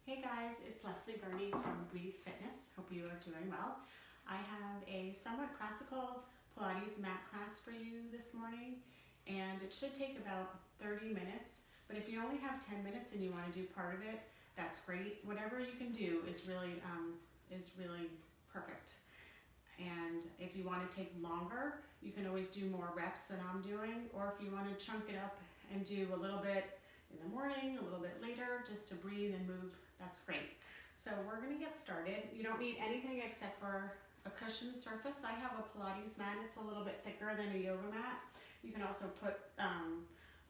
Hey guys, it's Berni from Breathe Fitness. Hope you are doing well. I have a somewhat classical Pilates mat class for you this morning, and it should take about 30 minutes. But if you only have 10 minutes and you want to do part of it, that's great. Whatever you can do is really perfect. And if you want to take longer, you can always do more reps than I'm doing, or if you want to chunk it up and do a little bit in the morning, a little bit later, just to breathe and move, that's great. So we're gonna get started. You don't need anything except for a cushioned surface. I have a Pilates mat, it's a little bit thicker than a yoga mat. You can also put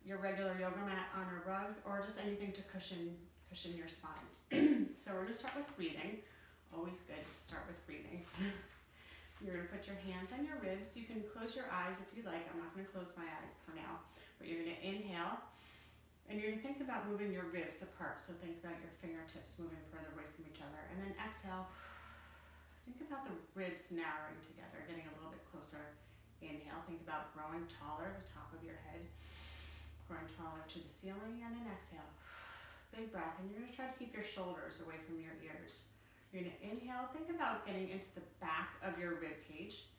your regular yoga mat on a rug or just anything to cushion your spine. So we're gonna start with breathing. Always good to start with breathing. You're gonna put your hands on your ribs. You can close your eyes if you like. I'm not gonna close my eyes for now, but you're gonna inhale. And you're going to think about moving your ribs apart. So think about your fingertips moving further away from each other. And then exhale. Think about the ribs narrowing together, getting a little bit closer. Inhale. Think about growing taller, the top of your head. Growing taller to the ceiling. And then exhale. Big breath. And you're going to try to keep your shoulders away from your ears. You're going to inhale. Think about getting into the back of your rib cage.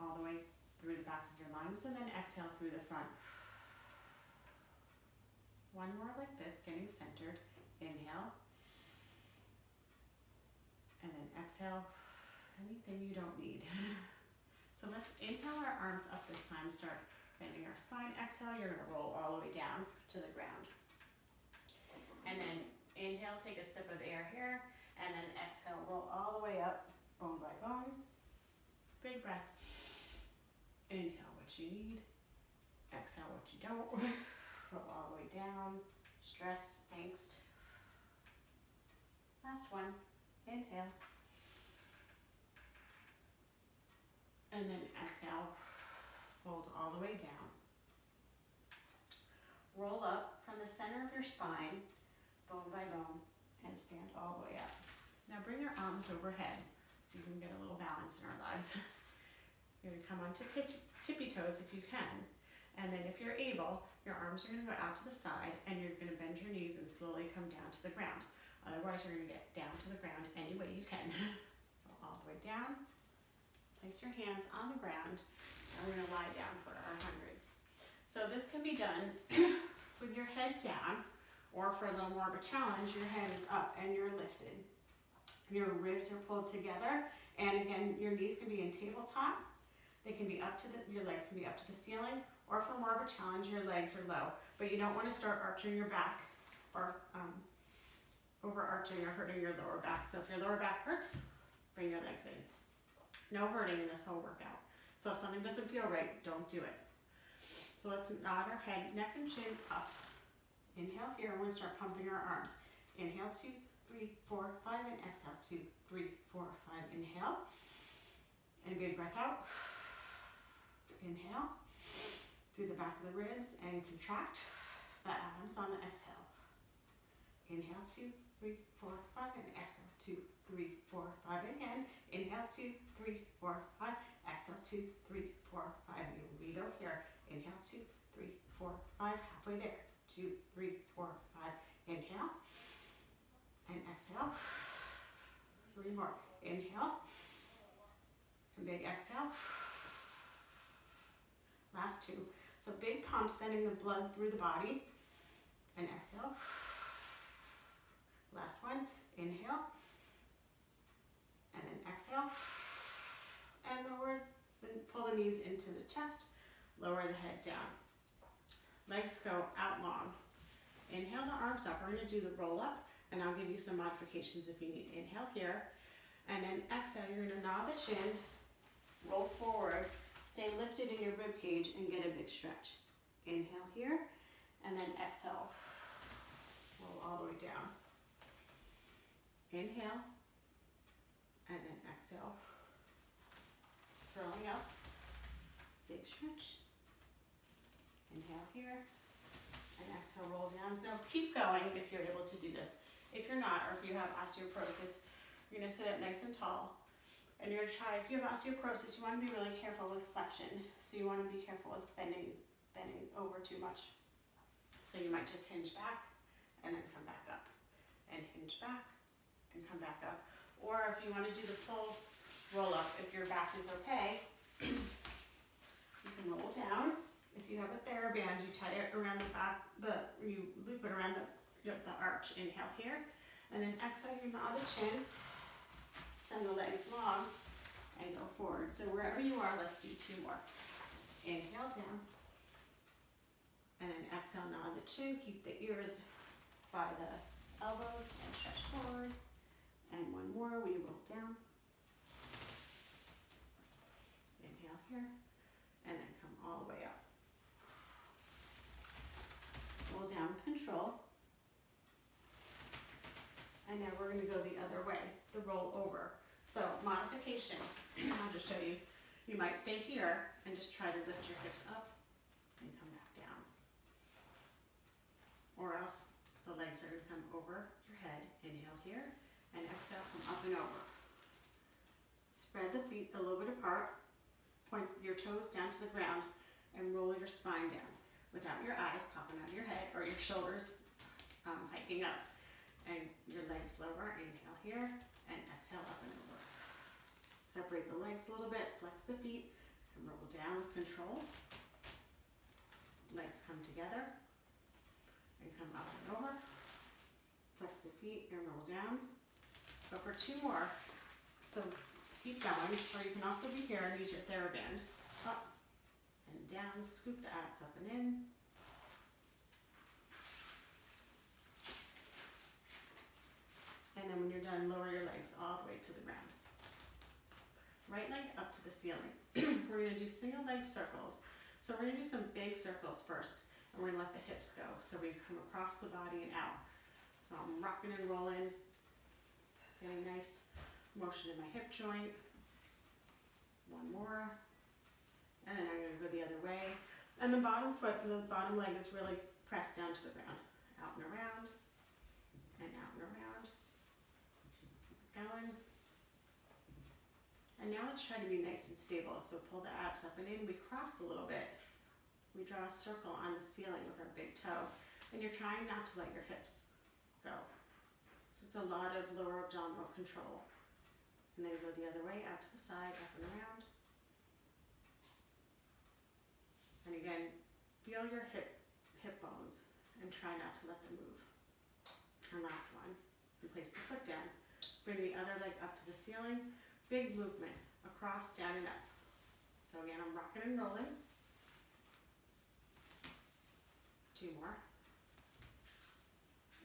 All the way through the back of your lungs. And then exhale through the front. One more like this, getting centered. Inhale. And then exhale anything you don't need. So let's inhale our arms up this time. Start bending our spine. Exhale, you're going to roll all the way down to the ground. And then inhale, take a sip of air here. And then exhale, roll all the way up, bone by bone. Big breath. Inhale what you need. Exhale what you don't. Roll all the way down, stress, angst. Last one, inhale. And then exhale, fold all the way down. Roll up from the center of your spine, bone by bone, and stand all the way up. Now bring your arms overhead so you can get a little balance in our lives. You're gonna come onto tippy toes if you can. And then if you're able, your arms are going to go out to the side and you're going to bend your knees and slowly come down to the ground. Otherwise, you're going to get down to the ground any way you can. Go all the way down. Place your hands on the ground and we're going to lie down for our hundreds. So this can be done with your head down, or for a little more of a challenge, your head is up and you're lifted. Your ribs are pulled together, and again, your knees can be in tabletop. They can be up to your legs can be up to the ceiling, or for more of a challenge, your legs are low. But you don't want to start arching your back or overarching or hurting your lower back. So if your lower back hurts, bring your legs in. No hurting in this whole workout. So if something doesn't feel right, don't do it. So let's nod our head, neck and chin up. Inhale here, and we're going to start pumping our arms. Inhale, 2, 3, 4, 5, and exhale, 2, 3, 4, 5. Inhale. And a big breath out. Inhale through the back of the ribs and contract the abs on the exhale. Inhale, 2, 3, 4, 5, and exhale, 2, 3, 4, 5. Again, inhale, 2, 3, 4, 5. Exhale, 2, 3, 4, 5. You reload here. Inhale, 2, 3, 4, 5. Halfway there. 2, 3, 4, 5. Inhale and exhale. 3 more. Inhale and big exhale. Last 2. So big pump, sending the blood through the body. And exhale. Last one. Inhale. And then exhale. And lower, then pull the knees into the chest. Lower the head down. Legs go out long. Inhale the arms up. We're going to do the roll up, and I'll give you some modifications if you need. Inhale here. And then exhale, you're going to nod the chin. Roll forward. Stay lifted in your rib cage and get a big stretch. Inhale here, and then exhale. Roll all the way down. Inhale, and then exhale. Curling up, big stretch. Inhale here, and exhale, roll down. So keep going if you're able to do this. If you're not, or if you have osteoporosis, you're gonna sit up nice and tall. And you're going to try, if you have osteoporosis, you want to be really careful with flexion. So you want to be careful with bending over too much. So you might just hinge back and then come back up. And hinge hinge back, and come back up. Or if you want to do the full roll up, if your back is okay, you can roll down. If you have a TheraBand, you tie it around the back, you loop it around the arch. Inhale here, and then exhale, you gnaw the chin, send the legs long, and go forward. So wherever you are, let's do 2 more. Inhale down, and then exhale, gnaw the chin, keep the ears by the elbows, and stretch forward. And 1 more, we roll down. Inhale here, and then come all the way up. Roll down with control. And now we're gonna go the other way, the roll over. So modification, I'll just show you. You might stay here and just try to lift your hips up and come back down. Or else the legs are gonna come over your head. Inhale here, and exhale, come up and over. Spread the feet a little bit apart, point your toes down to the ground, and roll your spine down without your eyes popping out of your head or your shoulders hiking up. And your legs lower, inhale here, and exhale up and over. Separate the legs a little bit, flex the feet, and roll down with control. Legs come together, and come up and over. Flex the feet and roll down. Go for 2 more. So keep going, or you can also be here and use your TheraBand. Up and down, scoop the abs up and in. And then when you're done, lower your legs all the way to the ground. Right leg up to the ceiling. We're gonna do single leg circles. So we're gonna do some big circles first, and we're gonna let the hips go. So we come across the body and out. So I'm rocking and rolling, getting nice motion in my hip joint. 1 more. And then I'm gonna go the other way. And the bottom leg is really pressed down to the ground. Out and around, and out and around. Going. And now let's try to be nice and stable. So pull the abs up and in. We cross a little bit. We draw a circle on the ceiling with our big toe. And you're trying not to let your hips go. So it's a lot of lower abdominal control. And then go the other way, out to the side, up and around. And again, feel your hip bones and try not to let them move. And last one, and place the foot down. Bring the other leg up to the ceiling. Big movement, across, down, and up. So again, I'm rocking and rolling. 2 more.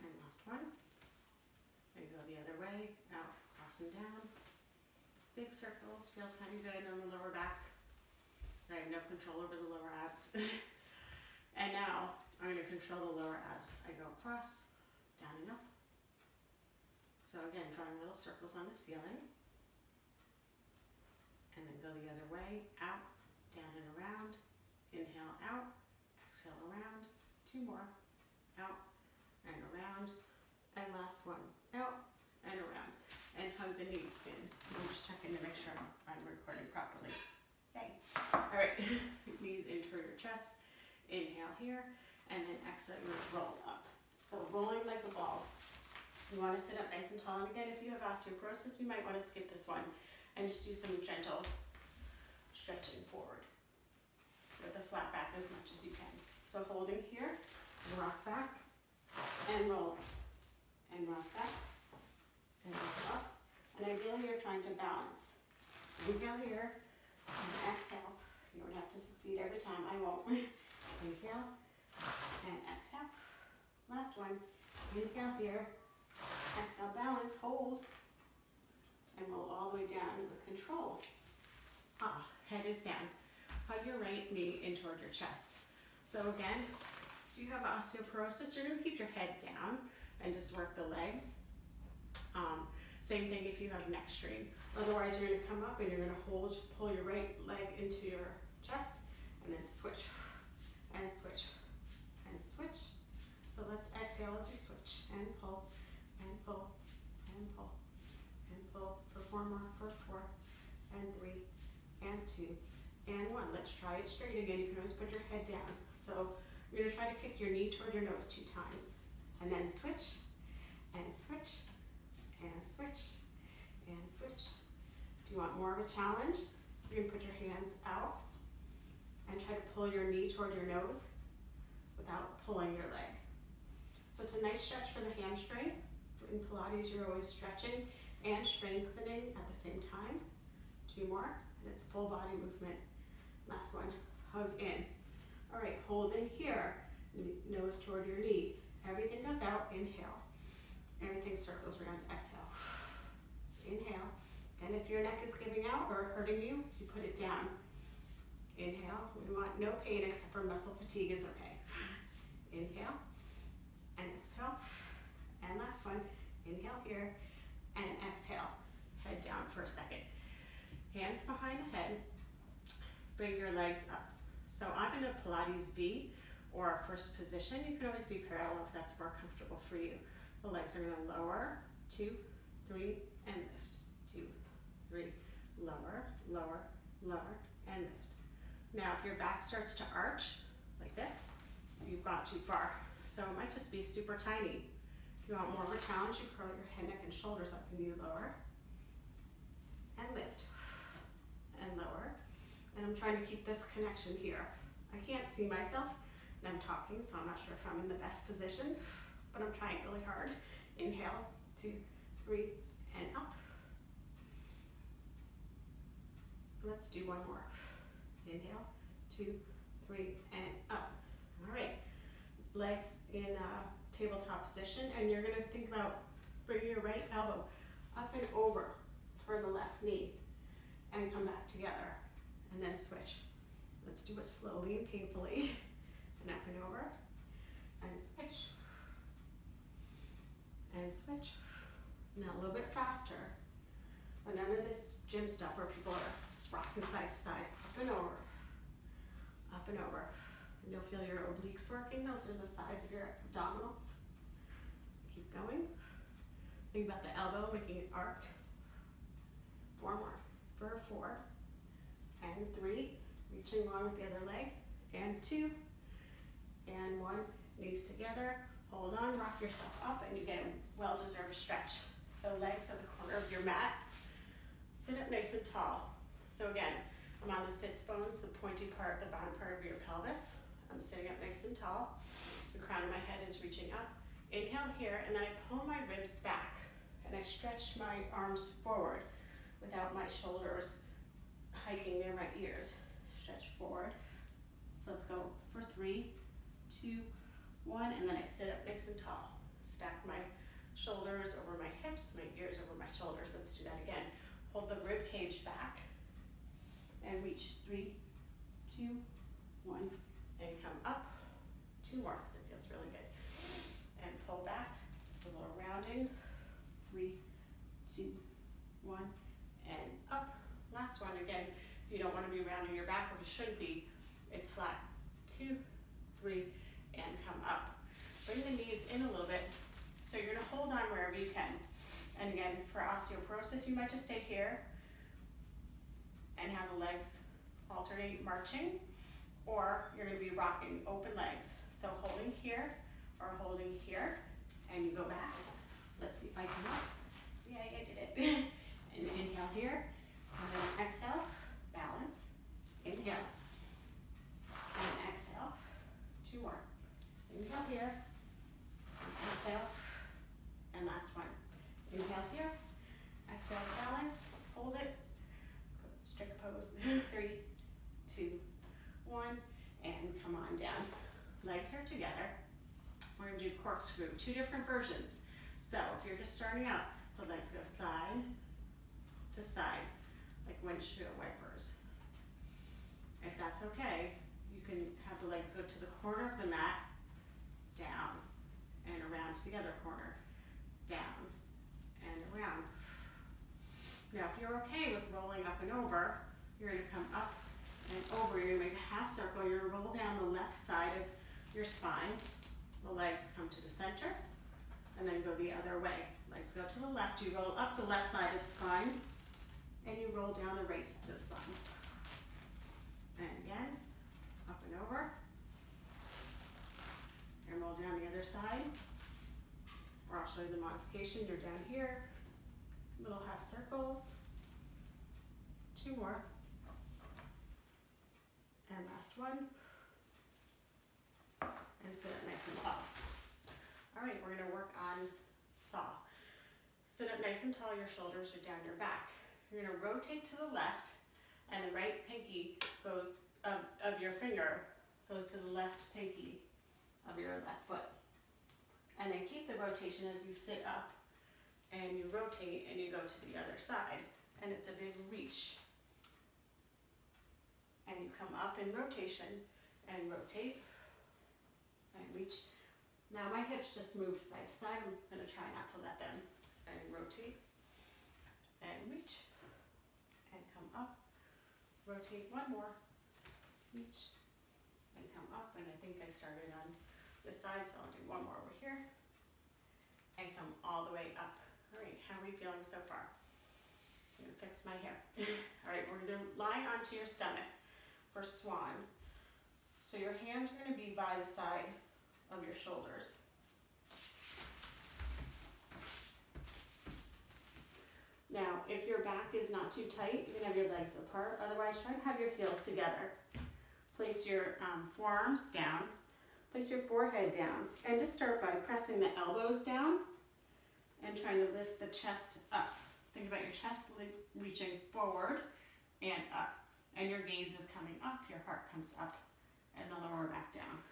And last one. And go the other way, out, cross and down. Big circles, feels kind of good on the lower back. I have no control over the lower abs. And now, I'm gonna control the lower abs. I go across, down and up. So again, drawing little circles on the ceiling. And then go the other way, out, down and around. Inhale, out, exhale, around. 2 more, out and around. And last one, out and around. And hug the knees in. I'm just checking to make sure I'm recording properly. Okay. All right, knees in toward your chest. Inhale here, and then exhale, you roll up. So rolling like a ball. You want to sit up nice and tall. And again, if you have osteoporosis, you might want to skip this one and just do some gentle stretching forward with a flat back as much as you can. So holding here, rock back, and roll, and rock back, and rock up. And ideally, you're trying to balance. Inhale here, and exhale. You don't have to succeed every time. I won't. Inhale, and exhale. Last one. Inhale here. Exhale, balance, hold, and roll all the way down with control. Head is down. Hug your right knee in toward your chest. So again, if you have osteoporosis, you're gonna keep your head down and just work the legs. Same thing if you have neck strain. Otherwise, you're gonna come up and you're gonna pull your right leg into your chest, and then switch, and switch, and switch. So let's exhale as we switch, and pull, and pull, and pull, and pull for 4 more, for 4, and 3, and 2, and 1. Let's try it straight again. You can always put your head down. So you're gonna try to kick your knee toward your nose 2 times, and then switch, and switch, and switch, and switch. If you want more of a challenge, you can put your hands out and try to pull your knee toward your nose without pulling your leg. So it's a nice stretch for the hamstring. In Pilates, you're always stretching and strengthening at the same time. 2 more, and it's full body movement. Last one, hug in. All right, hold in here, nose toward your knee. Everything goes out, inhale. Everything circles around, exhale. Inhale, and if your neck is giving out or hurting you, you put it down. Inhale, we want no pain except for muscle fatigue is okay. Inhale, and exhale, and last one, inhale here, and exhale. Head down for a second. Hands behind the head, bring your legs up. So I'm in a Pilates V or first position. You can always be parallel if that's more comfortable for you. The legs are gonna lower, 2, 3, and lift. 2, 3, lower, lower, lower, and lift. Now if your back starts to arch, like this, you've gone too far. So it might just be super tiny. If you want more of a challenge, you curl your head, neck, and shoulders up and you lower, and lift, and lower. And I'm trying to keep this connection here. I can't see myself, and I'm talking, so I'm not sure if I'm in the best position, but I'm trying really hard. Inhale, 2, 3, and up. Let's do one more. Inhale, 2, 3, and up. All right, legs in a tabletop position, and you're gonna think about bringing your right elbow up and over toward the left knee, and come back together, and then switch. Let's do it slowly and painfully, and up and over, and switch, and switch. Now a little bit faster, but none of this gym stuff where people are just rocking side to side, up and over, up and over. And you'll feel your obliques working. Those are the sides of your abdominals. Keep going. Think about the elbow, making it arc. 4 more. For 4, and 3, reaching along with the other leg, and 2, and 1, knees together, hold on, rock yourself up, and you get a well-deserved stretch. So legs at the corner of your mat, sit up nice and tall. So again, I'm on the sits bones, the pointy part, the bottom part of your pelvis. I'm sitting up nice and tall. The crown of my head is reaching up. Inhale here, and then I pull my ribs back, and I stretch my arms forward without my shoulders hiking near my ears. Stretch forward. So let's go for 3, 2, 1, and then I sit up nice and tall. Stack my shoulders over my hips, my ears over my shoulders. Let's do that again. Hold the rib cage back and reach 3, 2, 1, and come up. 2 more because it feels really good. And pull back. It's a little rounding. 3, 2, 1, and up. Last one again. If you don't want to be rounding your back, or you shouldn't be, it's flat. 2, 3, and come up. Bring the knees in a little bit. So you're gonna hold on wherever you can. And again, for osteoporosis, you might just stay here and have the legs alternate marching, or you're gonna be rocking open legs. So holding here or holding here, and you go back. Let's see if I can up. Yay, I did it. And inhale here, and then exhale, balance. Inhale, and exhale. 2 more. Inhale here, exhale, and last one. Inhale here, exhale, balance, hold it, strict pose. 3, 2, 1, and come on down. Legs are together. We're gonna do corkscrew, 2 different versions. So if you're just starting out, the legs go side to side, like windshield wipers. If that's okay, you can have the legs go to the corner of the mat, down, and around to the other corner, down, and around. Now, if you're okay with rolling up and over, you're gonna come up and over. You're gonna make a half circle. You're gonna roll down the left side of your spine. The legs come to the center, and then go the other way. Legs go to the left. You roll up the left side of the spine, and you roll down the right side of the spine. And again, up and over. And roll down the other side. Or I'll show show you the modification. You're down here, little half circles, 2 more, and last one, and sit up nice and tall. All right, we're gonna work on saw. Sit up nice and tall, your shoulders are down your back. You're gonna rotate to the left, and the right pinky goes, of your finger goes to the left pinky of your left foot. And then keep the rotation as you sit up, and you rotate, and you go to the other side. And it's a big reach. And you come up in rotation, and rotate, and reach. Now my hips just move side to side. I'm gonna try not to let them. And rotate, and reach, and come up, rotate, 1 more, reach, and come up, and I think I started on this side, so I'll do 1 more over here, and come all the way up. All right, how are we feeling so far? I'm gonna fix my hair. All right, we're gonna lie onto your stomach for swan. So your hands are gonna be by the side of your shoulders. Now, if your back is not too tight, you can have your legs apart. Otherwise, try to have your heels together. Place your forearms down. Place your forehead down. And just start by pressing the elbows down and trying to lift the chest up. Think about your chest reaching forward and up. And your gaze is coming up, your heart comes up, and the lower back down.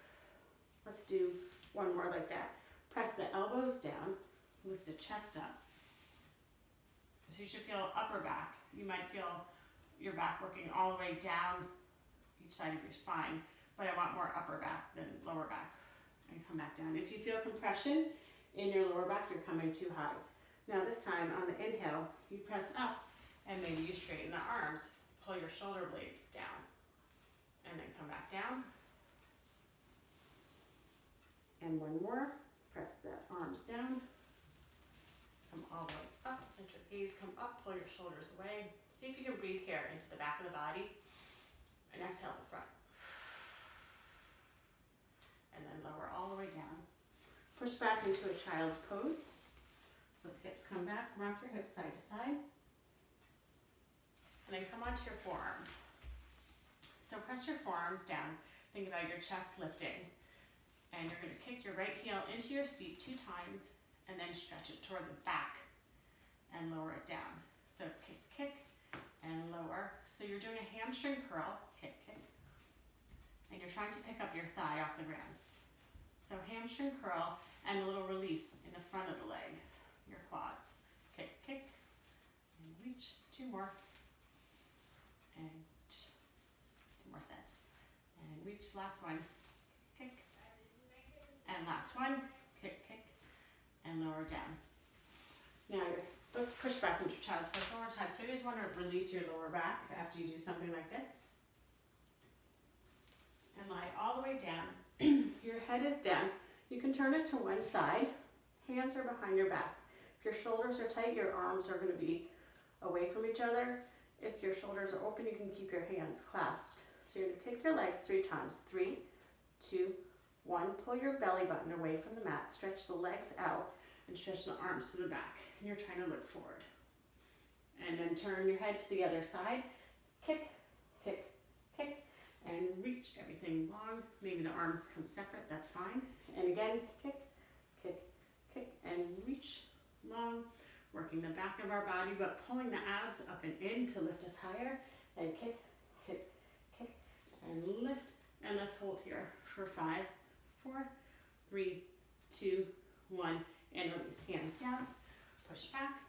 Let's do 1 more like that. Press the elbows down, lift the chest up. So you should feel upper back. You might feel your back working all the way down each side of your spine, but I want more upper back than lower back. And come back down. If you feel compression in your lower back, you're coming too high. Now this time on the inhale, you press up and maybe you straighten the arms. Pull your shoulder blades down and then come back down. And 1 more, press the arms down. Come all the way up, let your gaze come up, pull your shoulders away. See if you can breathe here into the back of the body, and exhale the front. And then lower all the way down. Push back into a child's pose. So the hips come back, rock your hips side to side. And then come onto your forearms. So press your forearms down, think about your chest lifting. And you're gonna kick your right heel into your seat 2 times, and then stretch it toward the back and lower it down. So kick, kick, and lower. So you're doing a hamstring curl, kick, kick, and you're trying to pick up your thigh off the ground. So hamstring curl and a little release in the front of the leg, your quads. Kick, kick, and reach, 2 more, and 2 more sets. And reach, last one, kick, and last one, kick, kick, and lower down. Now let's push back into child's pose 1 more time. So you just want to release your lower back after you do something like this. And lie all the way down. Your head is down. You can turn it to one side. Hands are behind your back. If your shoulders are tight, your arms are going to be away from each other. If your shoulders are open, you can keep your hands clasped. So you're going to kick your legs 3 times. 3, 2, 1. Pull your belly button away from the mat. Stretch the legs out. And stretch the arms to the back. And you're trying to look forward. And then turn your head to the other side. Kick, kick, kick, and reach everything long. Maybe the arms come separate, that's fine. And again, kick, kick, kick, and reach long. Working the back of our body, but pulling the abs up and in to lift us higher. And kick, kick, kick, and lift. And let's hold here for 5, 4, 3, 2, 1. And release, hands down, push back,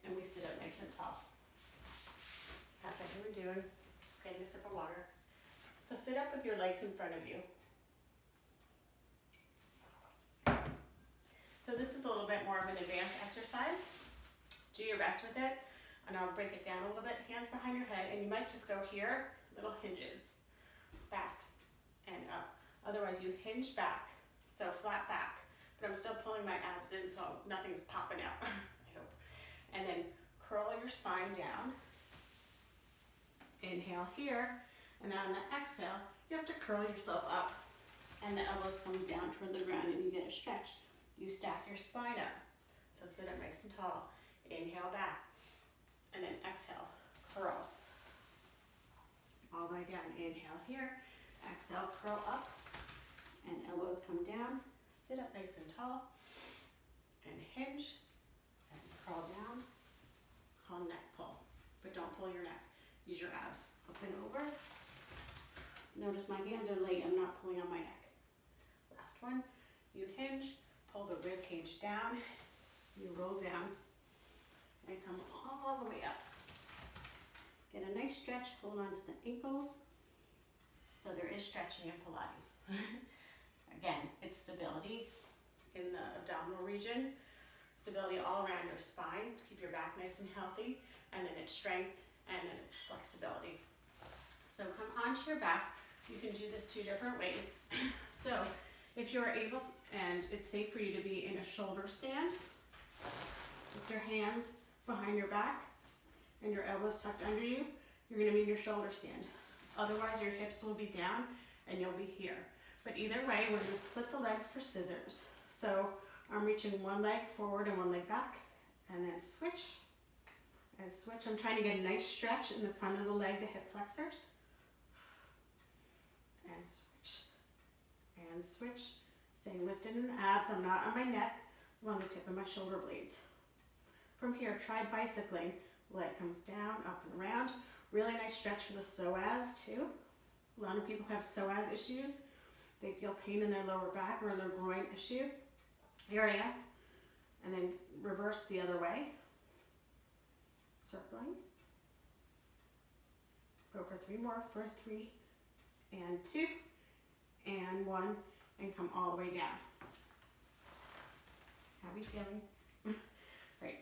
and we sit up nice and tall. How's everyone doing? Just getting a sip of water. So sit up with your legs in front of you. So this is a little bit more of an advanced exercise. Do your best with it, and I'll break it down a little bit. Hands behind your head, and you might just go here, little hinges, back and up. Otherwise you hinge back, so flat back. But I'm still pulling my abs in so nothing's popping out, I hope. And then curl your spine down. Inhale here, and then on the exhale, you have to curl yourself up. And the elbows come down toward the ground and you get a stretch. you stack your spine up. So sit up nice and tall. Inhale back. And then exhale, curl. All the way down. Inhale here. Exhale, curl up. And elbows come down. Sit up nice and tall. And hinge. And curl down. It's called neck pull. But don't pull your neck. Use your abs. Up and over. Notice my hands are light. I'm not pulling on my neck. Last one. You hinge. Pull the rib cage down. You roll down. And come all the way up. Get a nice stretch. Hold on to the ankles. So there is stretching in Pilates. Again, it's stability in the abdominal region. Stability all around your spine to keep your back nice and healthy. And then it's strength. And then it's flexibility. So come onto your back. You can do this 2 different ways. So if you're able to, and it's safe for you to be in a shoulder stand with your hands behind your back and your elbows tucked under you, you're going to be in your shoulder stand. Otherwise, your hips will be down and you'll be here. But either way, we're going to split the legs for scissors. So I'm reaching one leg forward and one leg back, and then switch and switch. I'm trying to get a nice stretch in the front of the leg, the hip flexors. And switch. And switch. Staying lifted in the abs. I'm not on my neck. I'm on the tip of my shoulder blades. From here, try bicycling. Leg comes down, up and around. Really nice stretch for the psoas too. A lot of people have psoas issues. They feel pain in their lower back or in their groin area. And then reverse the other way. Circling. Go for 3 more. For 3 and 2 and 1, and come all the way down. How are we feeling? Great.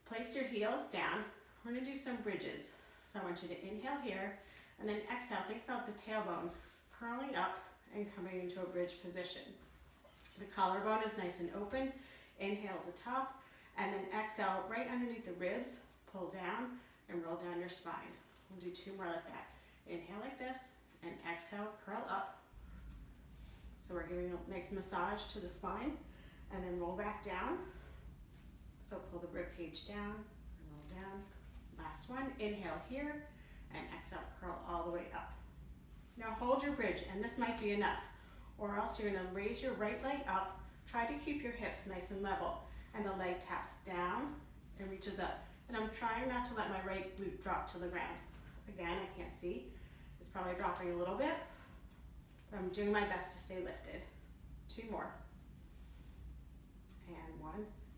Place your heels down. We're going to do some bridges. So I want you to inhale here, and then exhale. Think about the tailbone curling up and coming into a bridge position. The collarbone is nice and open. Inhale at the top, and then exhale right underneath the ribs. Pull down and roll down your spine. We'll do 2 more like that. Inhale like this, and exhale, curl up. So we're giving a nice massage to the spine, and then roll back down. So pull the rib cage down, and roll down. Last one, inhale here, and exhale, curl all the way up. Now hold your bridge, and this might be enough, or else you're gonna raise your right leg up. Try to keep your hips nice and level, and the leg taps down and reaches up. And I'm trying not to let my right glute drop to the ground. Again, I can't see. It's probably dropping a little bit, but I'm doing my best to stay lifted. 2 more. And 1,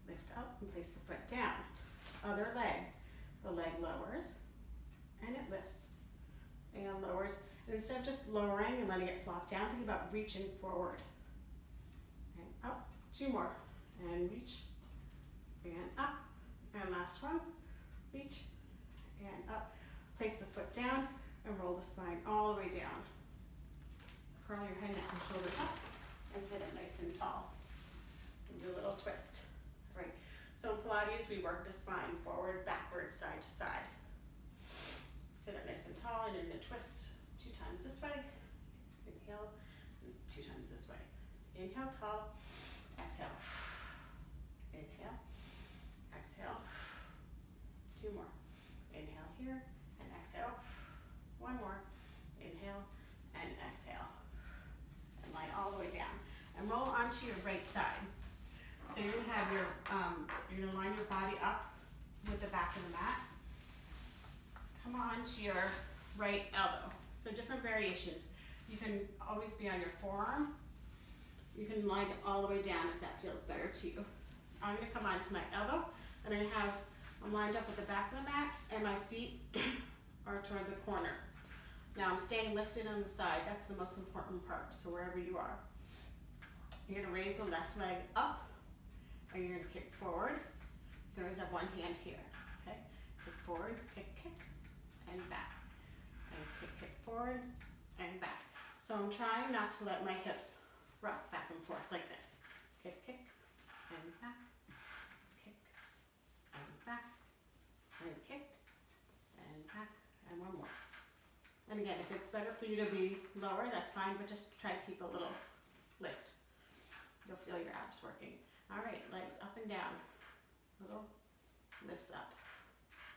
lift up and place the foot down. Other leg, the leg lowers and it lifts and lowers. And instead of just lowering and letting it flop down, think about reaching forward. And up, 2 more. And reach and up. And last one, reach and up. Place the foot down and roll the spine all the way down. Curl your head, neck, and shoulders up, and sit up nice and tall. And do a little twist. All right. So in Pilates, we work the spine forward, backwards, side to side. Sit up nice and tall, and in a twist, 2 times this way. Inhale, and 2 times this way. Inhale, tall. Exhale. Inhale. Exhale. 2 more. Inhale here, and exhale. 1 more. Inhale, and exhale. And lie all the way down. And roll onto your right side. So you're gonna have your, you're gonna line your body up with the back of the mat. Come on to your right elbow. So different variations. You can always be on your forearm. You can line it all the way down if that feels better to you. I'm gonna come onto my elbow, and I'm lined up with the back of the mat, and my feet are toward the corner. Now I'm staying lifted on the side. That's the most important part. So wherever you are, you're gonna raise the left leg up, and you're gonna kick forward. You can always have one hand here, okay? Kick forward, kick, and back. And kick forward, and back. So I'm trying not to let my hips rock back and forth like this. Kick, and back. Kick, and back. And kick, and back. And 1 more. And again, if it's better for you to be lower, that's fine, but just try to keep a little lift. You'll feel your abs working. All right, legs up and down. Little lifts up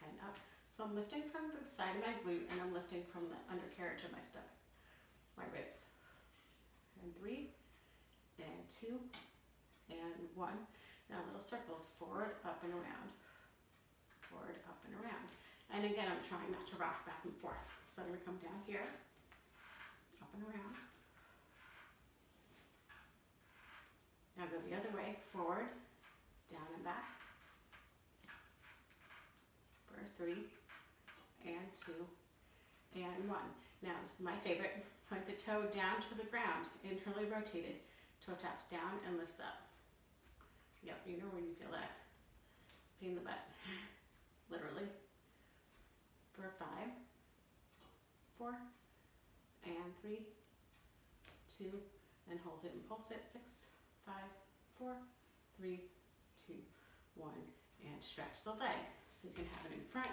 and up. So I'm lifting from the side of my glute and I'm lifting from the undercarriage of my stomach, my ribs. And 3, and 2, and 1. Now little circles, forward, up and around. Forward, up and around. And again, I'm trying not to rock back and forth. So I'm gonna come down here, up and around. Now go the other way, forward, down and back. For 3, and 2, and 1. Now this is my favorite. Point the toe down to the ground, internally rotated. Toe taps down and lifts up. Yep, you know when you feel that. It's a pain in the butt. Literally. For 5, 4, and 3, 2, and hold it and pulse it. 6, 5, 4, 3, 2, 1, and stretch the leg. So you can have it in front.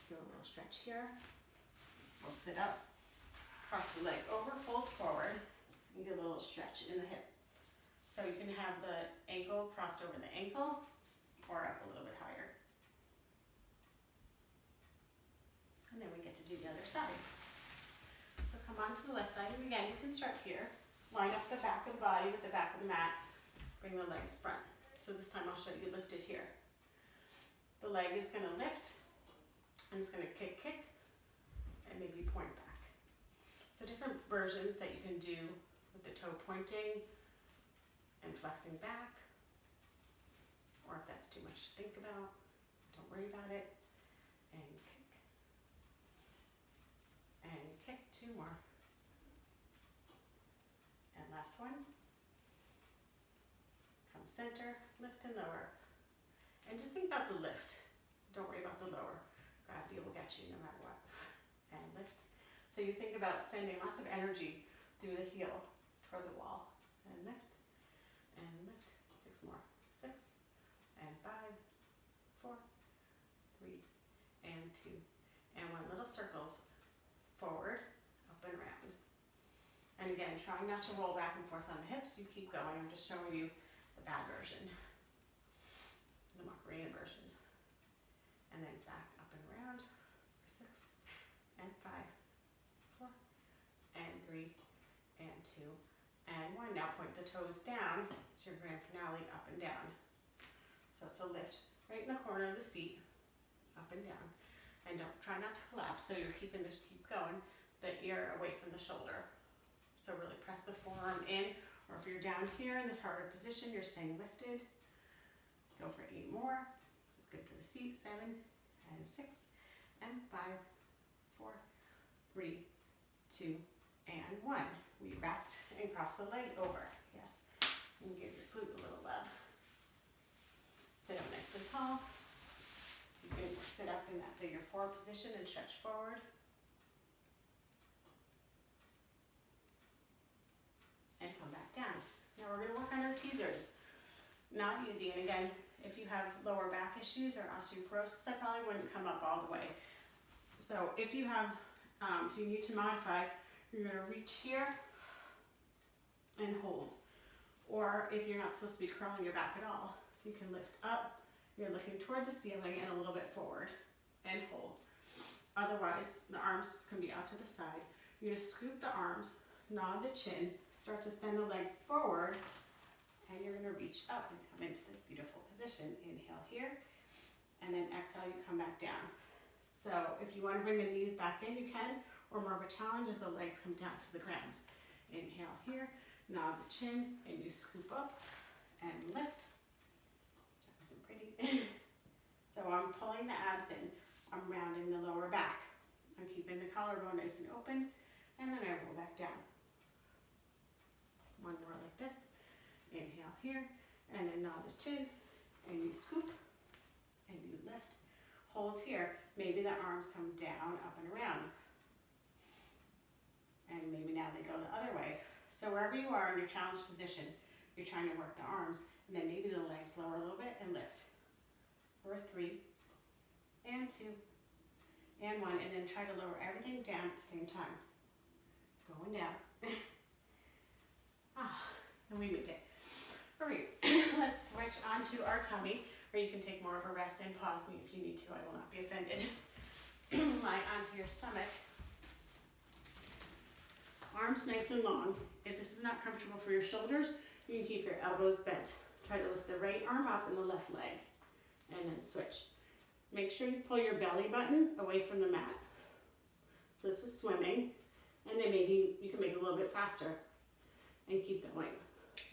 Do a little stretch here. We'll sit up, cross the leg over, fold forward, and get a little stretch in the hip. So you can have the ankle crossed over the ankle or up a little bit higher. And then we get to do the other side. So come on to the left side, and again, you can start here. Line up the back of the body with the back of the mat. Bring the legs front. So this time I'll show you lift it here. The leg is gonna lift, and it's gonna kick, and maybe point back. So different versions that you can do with the toe pointing and flexing back, or if that's too much to think about, don't worry about it. And kick, 2 more. And last one. Come center, lift and lower. And just think about the lift. Don't worry about the lower. Gravity will get you no matter what. And lift. So you think about sending lots of energy through the heel toward the wall. And lift. And lift. 6 more. 6, and 5, 4, 3, and 2, and 1. Little circles, forward, up and around. And again, trying not to roll back and forth on the hips. You keep going. I'm just showing you the bad version, the Macarena version. And then back up and around for 6, and 5, 4, and 3, and 2, and 1. Now point the toes down. It's your grand finale, up and down. So it's a lift right in the corner of the seat, up and down. And don't try not to collapse, so you're keeping this, keep going, the ear away from the shoulder. So really press the forearm in, or if you're down here in this harder position, you're staying lifted. Go for 8 more. This is good for the seat. 7, and 6, and 5, 4, 3, 2, and 1. We rest and cross the leg over. Yes, and give your glute a little love. Sit up nice and tall. You can sit up in that figure 4 position and stretch forward. And come back down. Now we're going to work on our teasers. Not easy, and again, if you have lower back issues or osteoporosis, I probably wouldn't come up all the way. So if you have, if you need to modify, you're going to reach here and hold. Or if you're not supposed to be curling your back at all, you can lift up, you're looking toward the ceiling and a little bit forward, and hold. Otherwise, the arms can be out to the side. You're going to scoop the arms, nod the chin, start to send the legs forward, and you're going to reach up and come into this beautiful position. Inhale here, and then exhale, you come back down. So if you want to bring the knees back in, you can, or more of a challenge is the legs come down to the ground. Inhale here, nod the chin, and you scoop up and lift. That wasn't pretty. So I'm pulling the abs in, I'm rounding the lower back. I'm keeping the collarbone nice and open, and then I roll back down. 1 more like this. Inhale here, and then nod the chin, and you scoop, and you lift. Hold here. Maybe the arms come down, up and around. And maybe now they go the other way. So wherever you are in your challenge position, you're trying to work the arms, and then maybe the legs lower a little bit and lift. For 3, and 2, and 1, and then try to lower everything down at the same time. Going down. And we made it. All right, let's switch onto our tummy, or you can take more of a rest and pause me if you need to. I will not be offended. Lie onto your stomach. Arms nice and long. If this is not comfortable for your shoulders, you can keep your elbows bent. Try to lift the right arm up and the left leg, and then switch. Make sure you pull your belly button away from the mat. So this is swimming, and then maybe you can make it a little bit faster and keep going.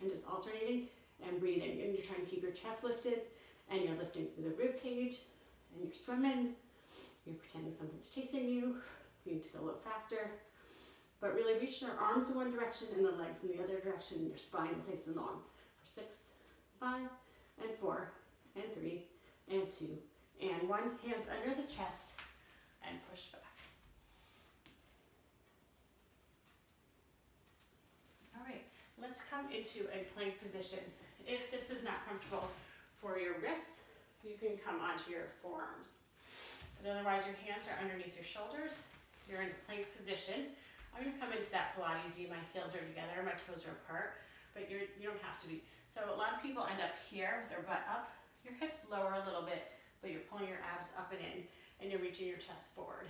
And just alternating and breathing. And you're trying to keep your chest lifted, and you're lifting through the rib cage, and you're swimming. You're pretending something's chasing you. You need to go a little faster. But really reach your arms in one direction and the legs in the other direction, and your spine is nice and long. For 6, 5, and 4, and 3, and 2, and 1. Hands under the chest, and push back. All right, let's come into a plank position. If this is not comfortable for your wrists, you can come onto your forearms. But otherwise, your hands are underneath your shoulders. You're in a plank position. I'm gonna come into that Pilates view. My heels are together, my toes are apart, but you don't have to be. So a lot of people end up here with their butt up. Your hips lower a little bit, but you're pulling your abs up and in, and you're reaching your chest forward.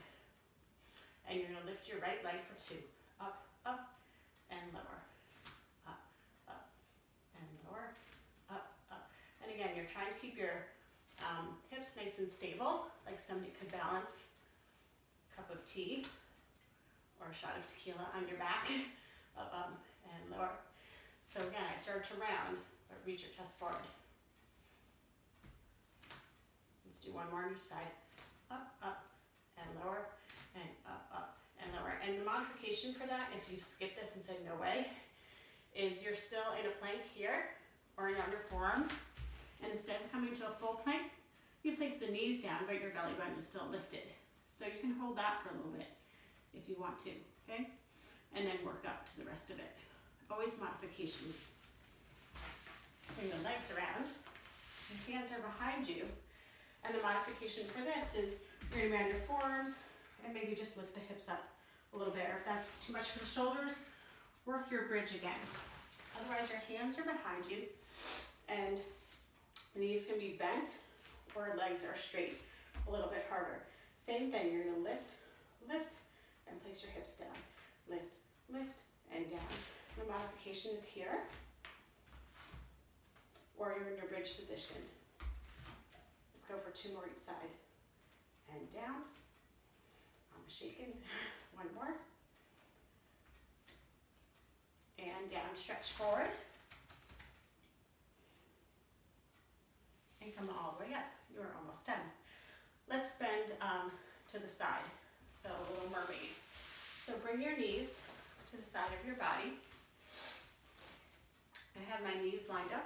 And you're gonna lift your right leg for 2. Up, up, and lower. Up, up, and lower. Up, up. And again, you're trying to keep your hips nice and stable, like somebody could balance a cup of tea or a shot of tequila on your back. Up, and lower. So again, I started to round, but reach your chest forward. Let's do one more on each side. Up, and lower, and up, and lower. And the modification for that, if you've skipped this and said no way, is you're still in a plank here, or on your forearms, and instead of coming to a full plank, you place the knees down, but your belly button is still lifted. So you can hold that for a little bit if you want to, okay? And then work up to the rest of it. Always modifications. Swing the legs around. Your hands are behind you. And the modification for this is you're gonna be on your forearms and maybe just lift the hips up a little bit. Or if that's too much for the shoulders, work your bridge again. Otherwise, your hands are behind you and the knees can be bent or legs are straight, a little bit harder. Same thing, you're gonna lift, and place your hips down. Lift, and down. The modification is here, or you're in your bridge position. Let's go for 2 more each side. And down, I'm shaking, 1 more. And down, stretch forward. And come all the way up. You're almost done. Let's bend to the side. So a little mermaid. So bring your knees to the side of your body. I have my knees lined up.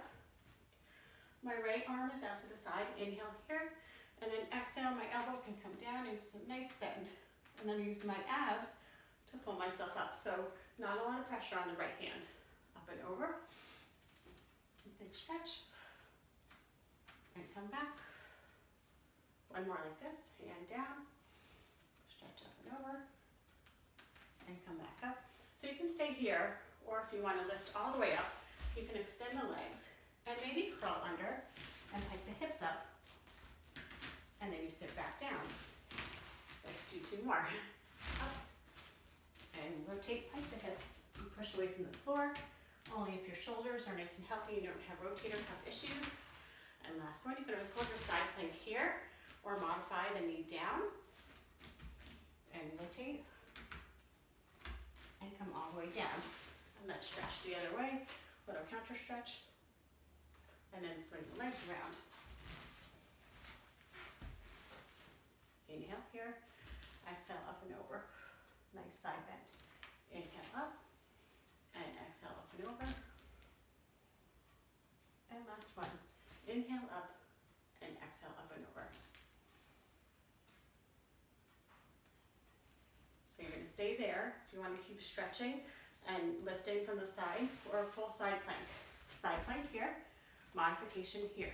My right arm is out to the side. Inhale here, and then exhale, my elbow can come down and some nice bend. And then use my abs to pull myself up. So not a lot of pressure on the right hand. Up and over. Big stretch. And come back. 1 more like this, hand down. Stretch up and over. And come back up. So you can stay here, or if you want to lift all the way up, you can extend the legs and maybe crawl under and hike the hips up. And then you sit back down. Let's do 2 more. Up and rotate, hike the hips. You push away from the floor, only if your shoulders are nice and healthy and you don't have rotator cuff issues. And last one, you can always hold your side plank here or modify the knee down and rotate and come all the way down. And let's stretch the other way, little counter stretch, and then swing the legs around. Inhale here, exhale up and over, nice side bend. Inhale up, and exhale up and over. And last one, inhale up, and exhale up and over. So you're gonna stay there if you wanna keep stretching and lifting from the side, or a full side plank. Side plank here, modification here,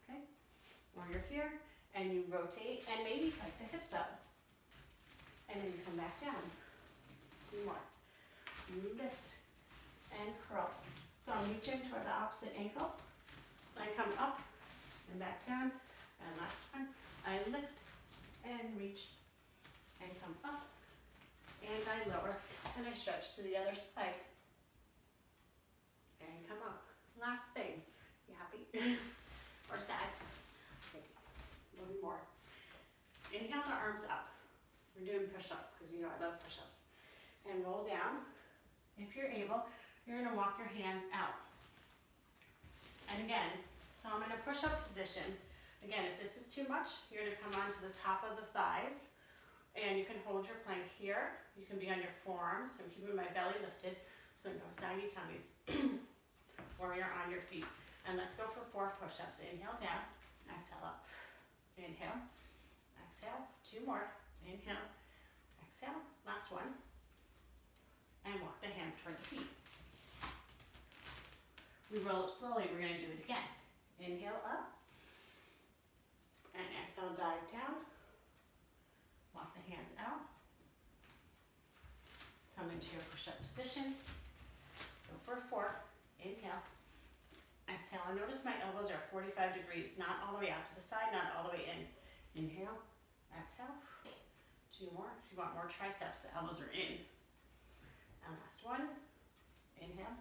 okay? Or you're here, and you rotate, and maybe hike the hips up. And then you come back down. 2 more. You lift and curl. So I'm reaching toward the opposite ankle. I come up and back down. And last one, I lift and reach and come up and I lower and I stretch to the other side and come up. Last thing, you happy or sad? Okay, a little more. Inhale the arms up. We're doing push-ups because you know I love push-ups. And roll down. If you're able, you're gonna walk your hands out. And again, so I'm in a push-up position. Again, if this is too much, you're gonna come onto the top of the thighs and you can hold your plank here. You can be on your forearms. I'm keeping my belly lifted, so no saggy tummies. Or you're on your feet. And let's go for 4 push-ups. Inhale down, exhale up. Inhale, exhale, 2 more. Inhale, exhale, last one. And walk the hands toward the feet. We roll up slowly, we're gonna do it again. Inhale up. And exhale, dive down. Walk the hands out. Come into your push-up position. Go for 4. Inhale. Exhale. And notice my elbows are 45 degrees, not all the way out to the side, not all the way in. Inhale. Exhale. 2 more. If you want more triceps, the elbows are in. And last one. Inhale.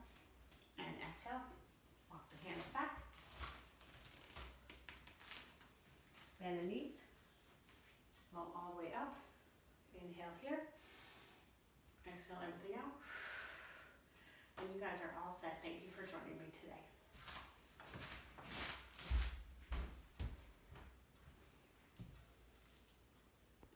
And exhale. Walk the hands back. Bend the knees. Roll all the way up. Inhale here. Exhale everything out. And you guys are all set. Thank you for joining me today.